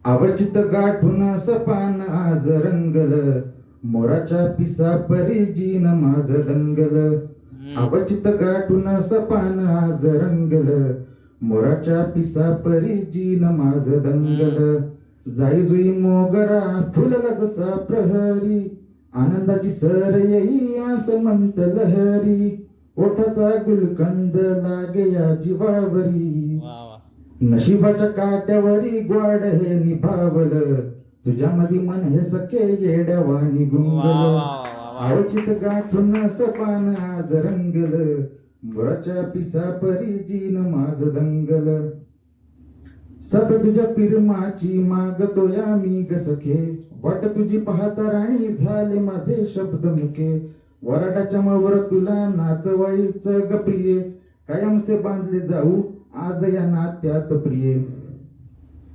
अवचित गाठून सपान आज रंगल, मोराच्या पिसा परी जीन माझ दंगल. अवचित गाठून सपान आज रंगल, मोराच्या पिसा परी जीन माझ दंगल. जाई जुई मोगरा फुलला जसा प्रहरी, आनंदाची सर येई आस म्हणत लहरी. ओठाचा गुलकंद लागे या जीवावरी, नशिबाच्या काट्यावरी ग्वाड हे निभावल. तुझ्यामध्ये मन हे सखे येड्यावानी गुंगल. अवचित गाठून सपान आज रंगल, मोराच्या पिसा परी जीन माझ दंगल. सत तुझ्या पिरमाची मागतो या मी ग सखे, वाट तुझी पाहता राणी झाले माझे शब्द मुखे. वराटाच्या मवर तुला नाचवायचं ग प्रिये, कायमचे बांधले जाऊ आज या नात्यात प्रिये.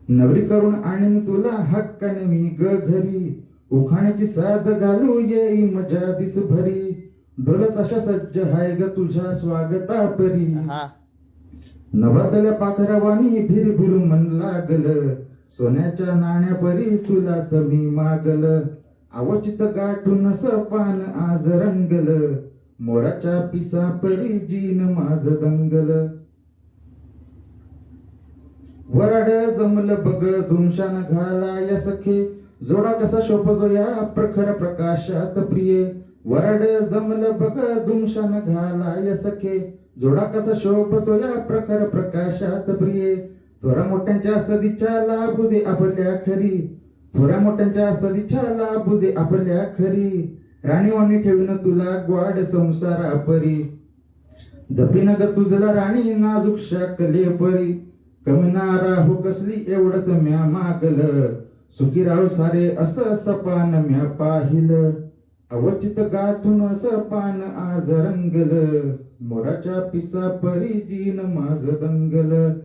नवरी करून आणीन तुला हक्काने मी ग घरी, उखाण्याची साद घालू येई मजा दिस भरी. ढोलत अशा सज्ज हाय ग तुझ्या स्वागता परी, नवरातल्या पाखरावानी भिरभिर मन लागल. सोन्याच्या नाण्या परी तुलाच मी मागल. अवचित गाठून सपान आज रंगल, मोराच्या पिसा परी जीन माझ दंगल. वराड जमल बग धुमशान घाला या सखे, जोडा कसा शोभतो या प्रखर प्रकाशात प्रिये. वराड जमल बग धुमशान घाला या सखे, जोडा कसा शोभतो या प्रखर प्रकाशात प्रिये. थोरा मोठ्यांच्या सदीच्या लाभू दे आपल्या खरी, थोरा मोठ्यांच्या सदीच्या लाभू दे आपल्या खरी. राणीवाणी ठेवीन तुला ग्वाड संसारा परी, जपीन ग तुझला राणी नाजूक शाकले परी. कमी ना राहू कसली एवढंच म्या मागल, सुखी राहू सारे असं सपान म्या पाहिलं. अवचित गाठून सपान आज रंगल, मोराच्या पिसा परी जीन माझ दंगल.